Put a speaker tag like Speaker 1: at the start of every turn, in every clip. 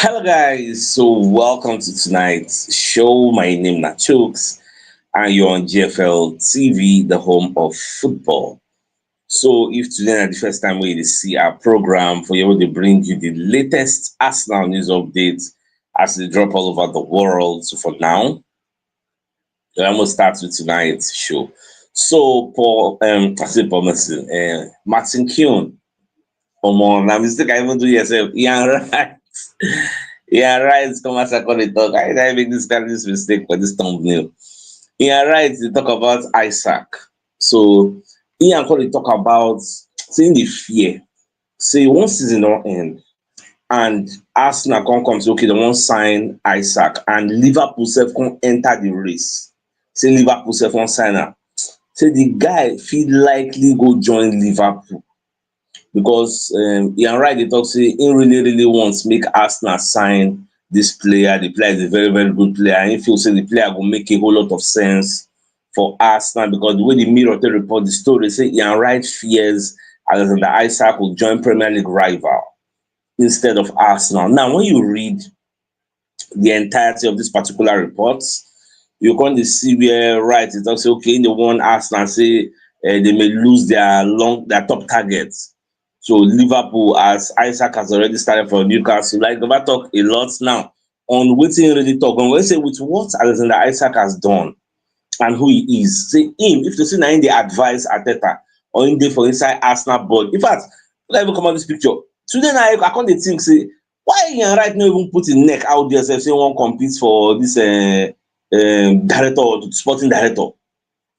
Speaker 1: Hello guys, so welcome to tonight's show. My name is CHUKS and you're on GFL TV, the home of football. So if today is the first time we see our program for you to bring you the latest Arsenal news updates as they drop all over the world. So for now, I'm gonna start with tonight's show. So Paul I say Paul Merson, Martin Keown. Come on, now mistake I even do yourself. Yeah, right. Yeah, right. Come as I call it talk. I make this kind of this mistake for this thumbnail. Yeah, right. They talk about Isak. So Ian call it talk about saying the fear. Say one season don't end. And Arsenal come say okay, they won't sign Isak and Liverpool self can enter the race. Say Liverpool self won't sign her. Say the guy feel likely go join Liverpool because Ian Wright dey talk say he really wants make Arsenal sign this player. The player is a very good player and he feel say the player go make a whole lot of sense for Arsenal because the way the Mirror take report the story say Ian Wright fears Alexander Isak will join Premier League rival instead of Arsenal. Now when you read the entirety of this particular report, you come dey see where Wright dey talk say okay, in the one Arsenal say they may lose their top targets. So Liverpool, as Isak has already started for Newcastle, like never talk a lot now on wetin he really talk on. When say with what Alexander Isak has done and who he is, say him if to say na him dey advise Arteta or him dey for inside Arsenal board. In fact, make I even come out this picture. Today na I come dey think say why Ian Wright no even put him neck out there sef say he wan compete for this director, sporting director.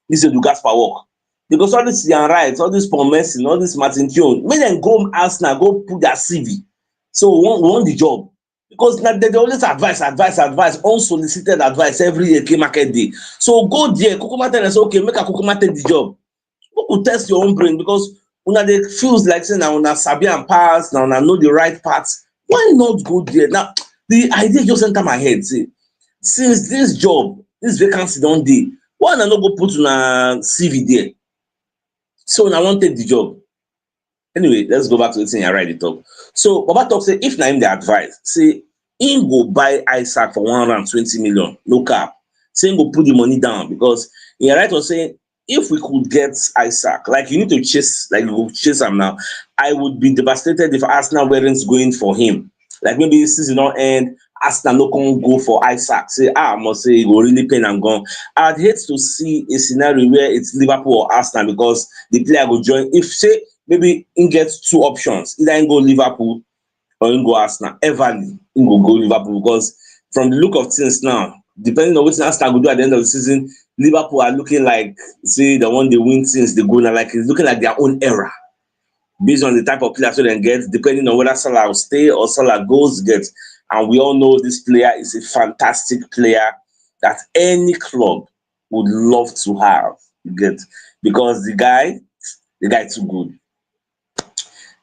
Speaker 1: He say do Gasper work. Because all this Ian Wright, all this Paul Merson, all this Martin Keown, make dem go Arsenal, go put their CV. So we want the job. Because na they always advise, unsolicited advice every year, market day. So go there, Kukuma tell them say, okay, make a Kukuma take the job. Who could test your own brain? Because una dey feels like saying now una sabi and pass, now una know the right parts. Why not go there? Now, the idea just enter my head. Say, since this job, this vacancy don dey, why una no go put una CV there? So I wan take the job. Anyway, let's go back to wetin I write the talk. So Baba talk say if na him dey advise, say him go buy Isak for 120 million, no cap. Say him go put the money down because Ian Wright was saying if we could get Isak, like you need to chase, like you go chase him now. I would be devastated if Arsenal weren't going for him. Like maybe the season don't end, Arsenal no can go for Isak. Say, I must say, he go really pain and gone. I'd hate to see a scenario where it's Liverpool or Arsenal because the player go join. If say maybe he gets two options, either he go Liverpool or he go Arsenal. Everly, he go Liverpool because from the look of things now, depending on what Arsenal go do at the end of the season, Liverpool are looking like say the one they win since they go now, like it's looking like their own era. Based on the type of players they get, depending on whether Salah will stay or Salah goes get. And we all know this player is a fantastic player that any club would love to have. You get because the guy too good.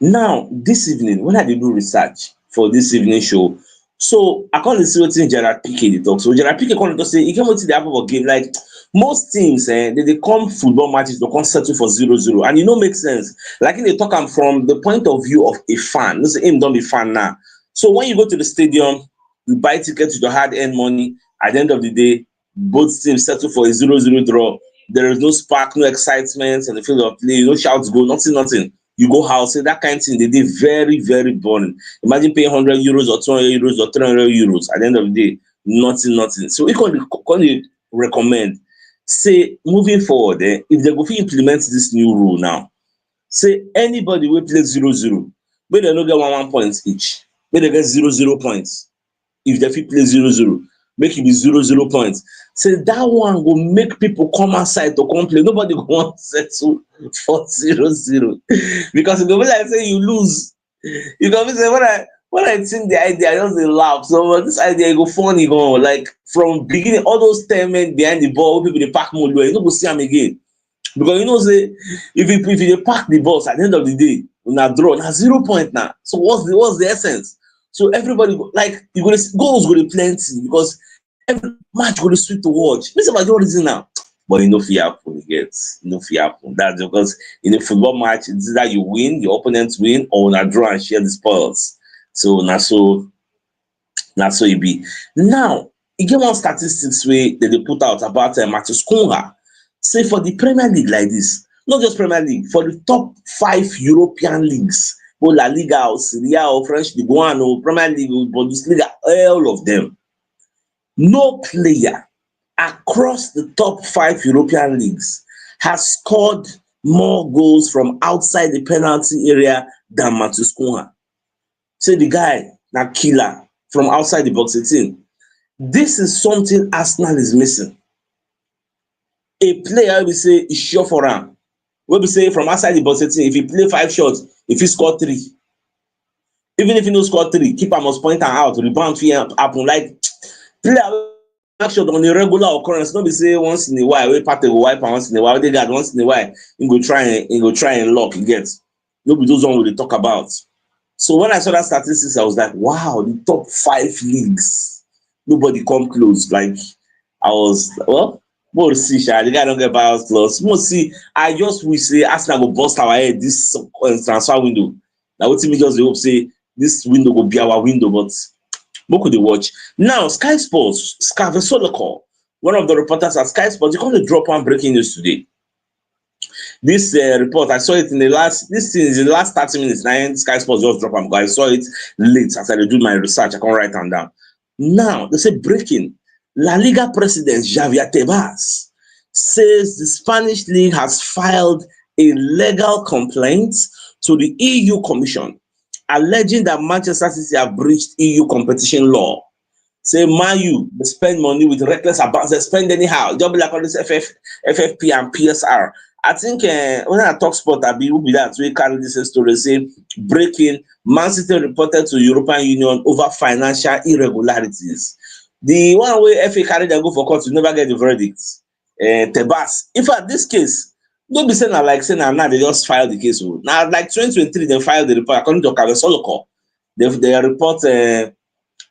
Speaker 1: Now, this evening, when I did do research for this evening show, so I can't see what Gerard Piqué dey talk. So Gerard Piqué come to say he came to the happen of game. Like most teams, they come football matches, they come settle for 0-0. And makes sense. Like they talk from the point of view of a fan. Let's say him don't be fan now. So when you go to the stadium, you buy tickets with your hard-earned money. At the end of the day, both teams settle for a 0-0 draw. There is no spark, no excitement in the field of play, no shouts go, nothing. You go house, say that kind of thing, they did very boring. Imagine paying €100 or €200 or €300. At the end of the day, nothing. So we can recommend, say, moving forward, if they go to implement this new rule now, say anybody will play 0-0, but they don't get 1 points each. But they get 0 points. If they fit play 0-0, make it be 0 points. Say that one will make people come outside to complain. Nobody go want to settle for 0-0. Because if the way I say you lose, you can say when I think the idea, I just dey laugh. So this idea go funny, go like from beginning, all those 10 men behind the ball, people they pack more, you don't go see them again. Because say if you pack the balls at the end of the day, una draw, na 0 point now. So what's the essence? So everybody like you gonna goals go to plenty because every match go to sweet to watch. This is my reason now. But fit happen, you get fit happen. That's because in a football match, it's either you win, your opponents win, or una draw and share the spoils. So now That's so it be. Now, e get one statistics wey dem dey put out about Matthew Cunha. Say for the Premier League like this, not just Premier League, for the top 5 European leagues, both La Liga or Serie A or French Ligue 1 or Premier League or Bundesliga, all of them, no player across the top 5 European leagues has scored more goals from outside the penalty area than Matthew Cunha. Say the guy na killer from outside the box 18. This is something Arsenal is missing. A player wey be say e sure for am, wey be say from outside the box 18, if he play 5 shots, if he score 3. Even if he no score 3, keeper must point am out, rebound fit happen. Like player wey make shot on a regular occurrence, no be say once in a while wey Partey go wipe am once in a while, Odegaard once in a while he go try and lock, e get. No be those one we dey talk about. So when I saw that statistics, I was like, wow, the top 5 leagues, nobody come close. Like I was, well, we'll see, the guy don't get bias plus. We'll see. I just wish say Arsenal go bust our head this transfer window. Now what me just dey hope say this window will be our window, but what could they watch? Now, Sky Sports, Solokor, one of the reporters at Sky Sports, they come to drop one breaking news today. This report, I saw it in the last, this thing is in the last 30 minutes. Now, Sky Sports just drop them. I saw it late as I do my research. I can't write them down. Now, they say breaking. La Liga president Javier Tebas says the Spanish league has filed a legal complaint to the EU Commission, alleging that Manchester City have breached EU competition law. Say, Man U, they spend money with reckless abandon, they spend anyhow. Just be like all this FFP and PSR. I think when I talk sport, I be who be that we carry this story. Say, breaking, Man City reported to European Union over financial irregularities. The one way FA carry them go for court, you never get the verdict. Tebas. In fact, this case, don't be saying like saying now they just filed the case. Now, like 2023, they filed the report according to Solokor. They report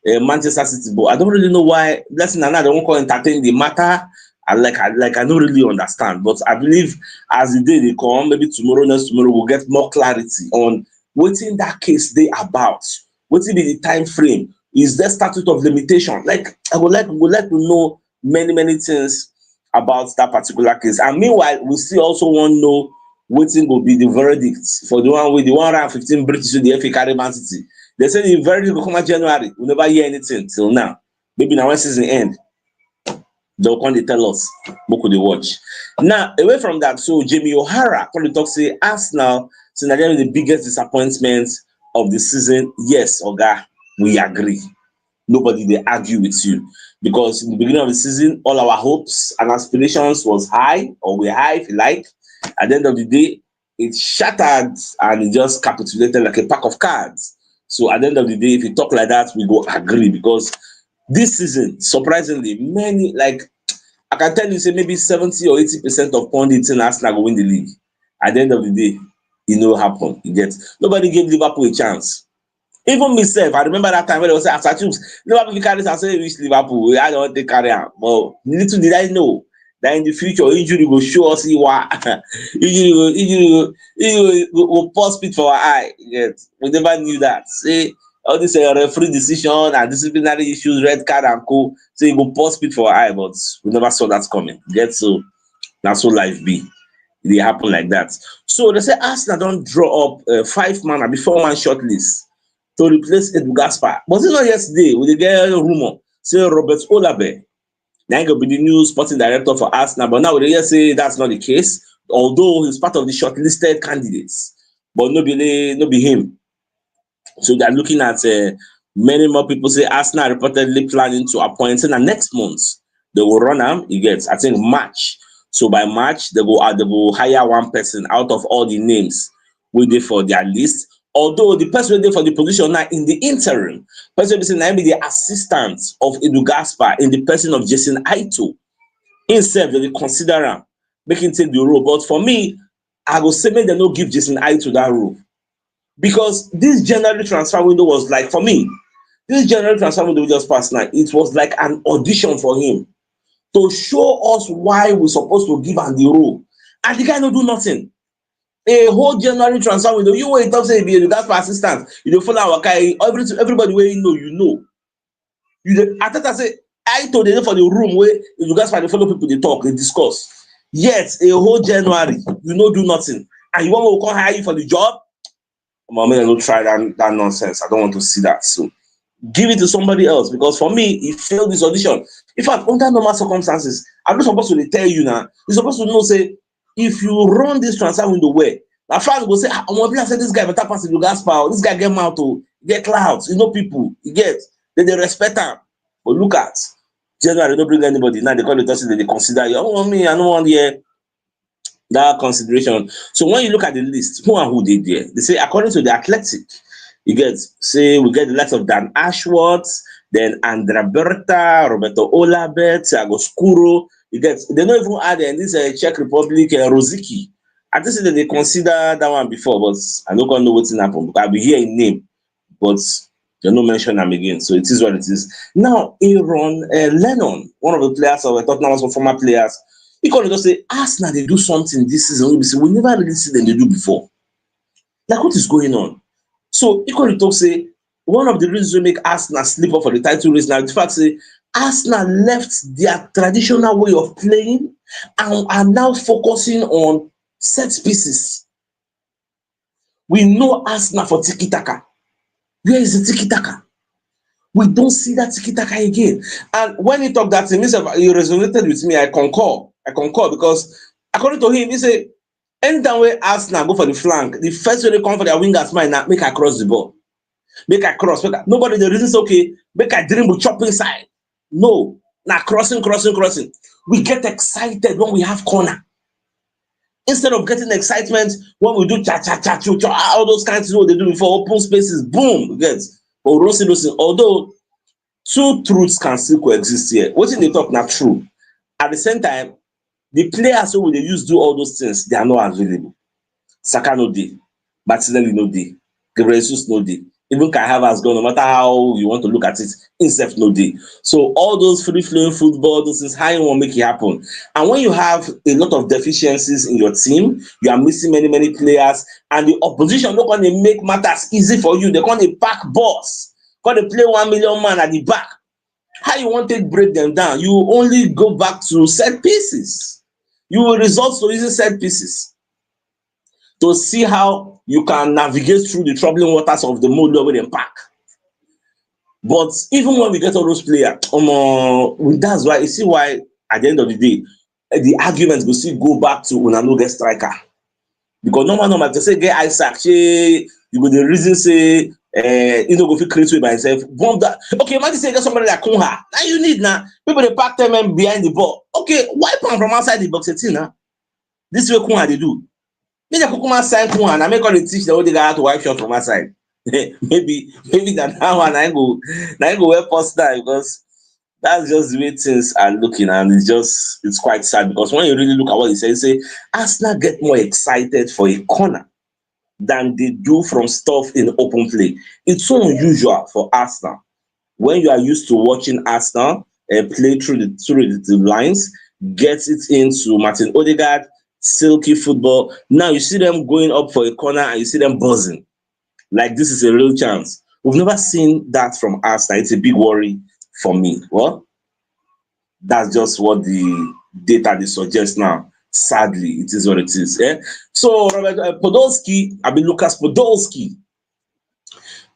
Speaker 1: Manchester City, but I don't really know why. Blessing and now they won't call entertain the matter. I don't really understand, but I believe as the day they come, maybe tomorrow, next tomorrow, we'll get more clarity on what's in that case they about. What's be the time frame? Is there statute of limitation? Like I would like to know many things about that particular case. And meanwhile, we still also want to know what will be the verdict for the one with the 115 British to the FA carry Man City. They say the verdict will come in January. We never hear anything till now. Maybe now when season end, they'll come to tell us what could they watch. Now, away from that, so Jamie O'Hara come to talk say Arsenal, so now they're the biggest disappointment of the season. Yes, Oga, we agree. Nobody they argue with you. Because in the beginning of the season, all our hopes and aspirations was high, or we're high if you like. At the end of the day, it shattered and it just capitulated like a pack of cards. So at the end of the day, if you talk like that, we go agree, because this season, surprisingly, many, like I can tell you, say maybe 70 or 80% of pundits in Arsenal will win the league. At the end of the day, it no happen. You get, nobody gave Liverpool a chance. Even myself, I remember that time when they was after CHUKS, Liverpool carry and say reach Liverpool. I don't take carry out. But little did I know that in the future injury will show us what injury will pause speed for our eye. Yes, we never knew that. Say all this referee decision and disciplinary issues, red card and co. So it will pause speed for our eye, but we never saw that coming. Get so that's so life be. It happen like that. So they say Arsenal don't draw up 5-man and 4-man shortlist to replace Edu Gaspar. But it's not yesterday with the girl rumor say Robert Olabe now going to be the new sporting director for Arsenal. But now they say that's not the case, although he's part of the shortlisted candidates. But no be him. So they're looking at many more people say Arsenal reportedly planning to appoint him, and next month they will run him. He gets, I think, March. So by March they will hire one person out of all the names waiting for their list. Although the person waiting for the position now in the interim, person will be the assistant of Edu Gaspar in the person of Jason Aito. Himself, they will consider him, make him take the role. But for me, I will say maybe they don't give Jason Aito that role. Because this January transfer window was like, for me, this January transfer window just passed now, it was like an audition for him to show us why we're supposed to give him the role. And the guy don't do nothing. A whole January transfer window, you wait talk say be that's my assistant. You don't follow our guy, everybody where you know. Arteta say, I told them for the room where you guys find the follow people, they talk, they discuss. Yet a whole January, you no do nothing, and you want me to come hire you for the job? Mama, I don't try that nonsense. I don't want to see that. So give it to somebody else, because for me, he failed this audition. In fact, under normal circumstances, I'm not supposed to tell you now. You're supposed to know, say, if you run this transfer window well, my fans will say, I'm going to say this guy better pass the gas power. This guy get mouth to get clouds. You know, people, you get, they respect him. But look at, January, don't bring anybody. Now they call it us, they consider you. Oh, me, I don't want to hear that consideration. So when you look at the list, who and who did there? They say, according to the Athletic, you get, say, we get the likes of Dan Ashworth, then Andrea Berta, Roberto Olabet, Thiago Scuro. You get, they don't even add in this Czech Republic, Rosicky. I just say that they consider that one before, but I don't know what's happened, because I'll be here in name, but they don't mention them again. So it is what it is. Now, Aaron Lennon, one of the players of Tottenham, was former players, he can just say, Arsenal, they do something this season. We never really see them they do before. Like, what is going on? So, he can talk say, one of the reasons we make Arsenal slip up for the title race now, the fact say, Arsenal left their traditional way of playing and are now focusing on set pieces. We know Arsenal for tiki-taka. Where is the tiki-taka? We don't see that tiki-taka again. And when he talked that to me, he resonated with me. I concur because according to him, he said, anytime we Arsenal go for the flank, the first way they come for their wingers mind now, make I cross the ball. Make I cross. Nobody, the reason is okay, make I dream with chop inside. No. Now crossing. We get excited when we have corner. Instead of getting excitement when we do cha-cha, all those kinds of what they do before, open spaces, boom, get. But we don't see those things. Although two truths can still coexist here. What they talk not true. At the same time, the players who they use do all those things, they are not available. Saka no day, Martinelli no day, Gabriel Jesus no day. Even Kai Havertz gone, no matter how you want to look at it, himself no day. So all those free-flowing football, those things, how you want to make it happen. And when you have a lot of deficiencies in your team, you are missing many players, and the opposition not going to make matters easy for you. They're going to pack balls, going to play 1 million man at the back. How you want to break them down? You only go back to set pieces. You will resort to using set pieces to see how you can navigate through the troubling waters of the mode where they pack. But even when we get all those players, that's why you see why at the end of the day, the arguments will still go back to Unano get striker. Because normal to say get Isak, you go the reason say you know go fit create way by himself. Bomb that. Okay, imagine say get somebody like Kunha. Now you need now people they pack them behind the ball. Okay, wipe them from outside the box. Now this way Kunha they do. Maybe Kukuma sign Kunha and I make all the teach the whole guy how to wipe shot from outside. maybe that one I go well post that, because that's just the way things are looking, and it's quite sad, because when you really look at what he says, say Arsenal get more excited for a corner than they do from stuff in open play. It's so unusual for Arsenal. When you are used to watching Arsenal play through the lines, get it into Martin Odegaard, silky football. Now you see them going up for a corner and you see them buzzing. Like this is a real chance. We've never seen that from Arsenal. It's a big worry for me. Well, that's just what the data they suggest now. Sadly, it is what it is. So Robert Podolski, Lucas Podolski,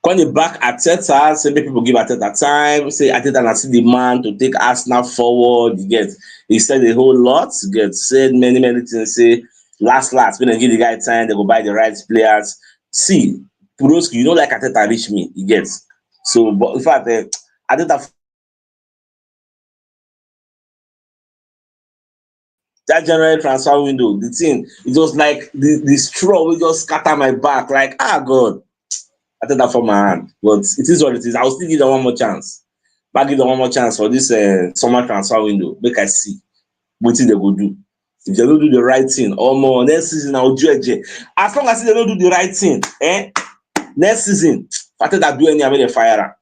Speaker 1: when they back Arteta, say make people give Arteta time. Say Arteta not see the man to take Arsenal forward. You get, he said a whole lot. You get, said many things. Say last when they give the guy time, they go buy the right players. See, Podolski, you know, like Arteta reach me. He gets. So, but in fact, Arteta. That January transfer window, the thing, it was like the straw will just scatter my back. Like, God, I take that from my hand. But it is what it is. I'll still give them one more chance. I'll give them one more chance for this summer transfer window. Make I see what they will do. If they don't do the right thing, or more next season, I'll do it. As long as they don't do the right thing, next season, if I do any, I'm going to fire.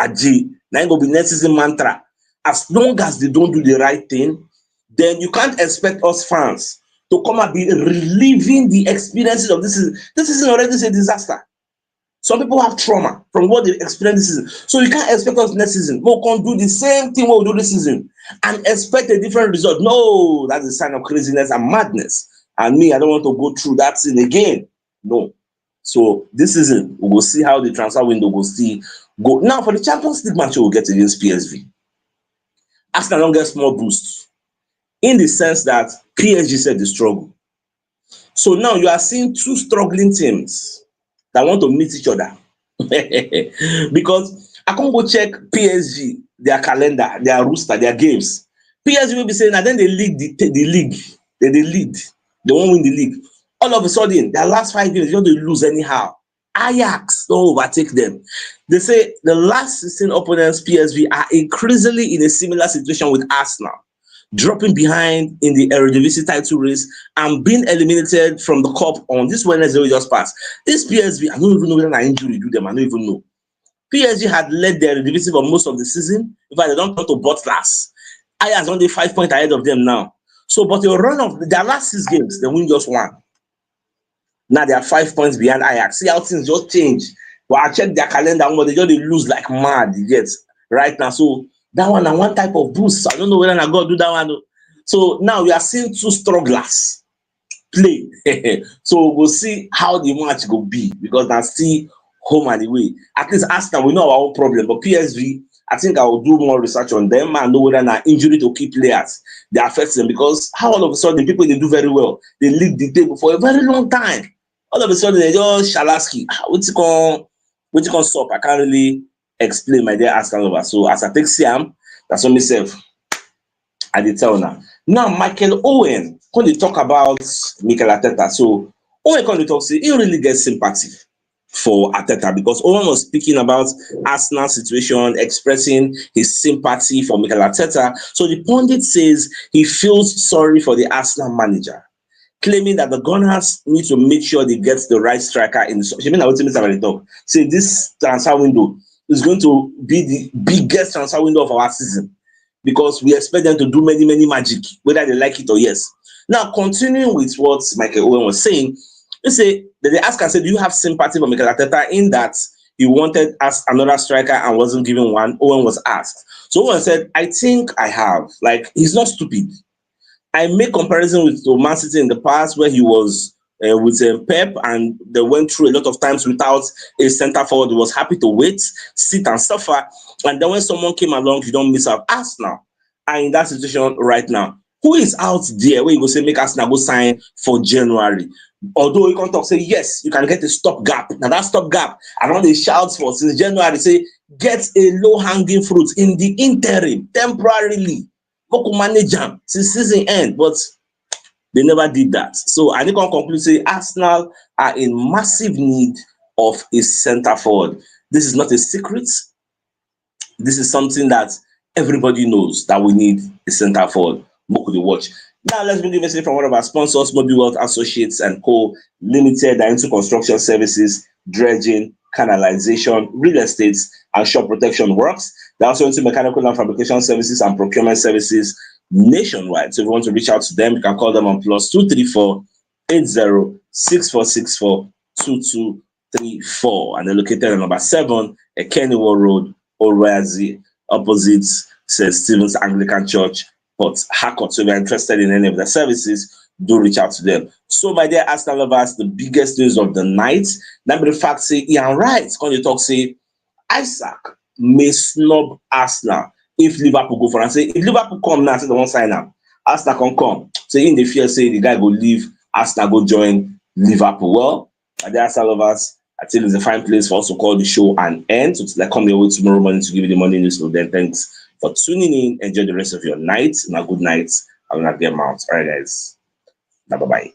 Speaker 1: Aji, now it will be next season mantra. As long as they don't do the right thing, then you can't expect us fans to come and be reliving the experiences of this season. This season already is a disaster. Some people have trauma from what they experienced this season. So you can't expect us next season. We can't do the same thing what we do this season and expect a different result. No, that's a sign of craziness and madness. And me, I don't want to go through that thing again. No. So this season, we will see how the transfer window will still go. Now, for the Champions League match, we'll get against PSV. Arsenal don't get small boost in the sense that PSG said the struggle. So now you are seeing two struggling teams that want to meet each other. Because I can't go check PSG, their calendar, their roster, their games. PSG will be saying, and then they lead the league. They lead. They won't win the league. All of a sudden, their last 5 games, they don't lose anyhow. Ajax don't overtake them. They say the last 16 opponents, PSV, are increasingly in a similar situation with Arsenal, dropping behind in the Eredivisie title race and being eliminated from the cup on this Wednesday we just passed. This PSV, I don't even know whether an injury do them. I don't even know. PSG had led the Eredivisie for most of the season. In fact, they don't come to butlers. Ajax only 5 points ahead of them now. So, but the run of their last 6 games, they win just 1. Now they are 5 points behind Ajax. See how things just change. But I check their calendar, they just lose like mad. You get right now. So that one type of boost. I don't know whether I got to do that one. So now we are seeing two strugglers play. So we'll see how the match will be because that's still home and away. At least Arsenal, we know our own problem. But PSV, I think I will do more research on them and know whether an injury to key players they affect them because how all of a sudden people they do very well, they lead the table for a very long time. All of a sudden they just shalaski. What you can stop? I can't really explain my dear Arsenal over. So as I take Siam, that's on myself. I did tell now. Now Michael Owen, when they talk about Mikel Arteta, so Owen when they talk, say he really gets sympathy for Arteta because Owen was speaking about Arsenal situation, expressing his sympathy for Mikel Arteta. So the pundit says he feels sorry for the Arsenal manager, claiming that the Gunners need to make sure they get the right striker in the. I mean, I want to talk. Say this transfer window is going to be the biggest transfer window of our season because we expect them to do many magic, whether they like it or yes. Now, continuing with what Michael Owen was saying, they ask and said, do you have sympathy for Mikel Arteta in that he wanted us another striker and wasn't given one? Owen was asked. So Owen said, I think I have. Like, he's not stupid. I make comparison with Man City in the past where he was with Pep and they went through a lot of times without a centre forward. He was happy to wait, sit and suffer. And then when someone came along, you don't miss out. Arsenal are in that situation right now. Who is out there where you go say make Arsenal go sign for January? Although you can talk, say yes, you can get a stopgap. Now that stopgap, I don't know the shouts for since January, say get a low-hanging fruit in the interim, temporarily. Go manage them since season end, but they never did that. So I think on conclude, say Arsenal are in massive need of a centre forward. This is not a secret. This is something that everybody knows that we need a centre forward. More could you watch? Now let's bring a message from one of our sponsors, Mobile World Associates and Co. Limited, that into construction services, dredging, canalization, real estate, and shop protection works. They're also into mechanical and fabrication services and procurement services nationwide. So if you want to reach out to them, you can call them on +234 80 6464 2234. And they're located on number 7, Kennywood Road, Orazi, opposite St. Stephen's Anglican Church, Port Harcourt. So if you're interested in any of their services, do reach out to them. So, my dear Arsenal lovers, the biggest news of the night. Now, the fact say Ian Wright, when you talk, say Isak may snub Arsenal if Liverpool go for and say if Liverpool come now, say they won't sign up. Arsenal can come. So in the fear, say the guy go leave, Arsenal go join Liverpool. Well, my dear Arsenal lovers, I think it's a fine place for us to call the show an end. So it's like come your way tomorrow morning to give you the morning news. So then thanks for tuning in. Enjoy the rest of your night. And a good night. I'm not get out. All right, guys. Bye bye.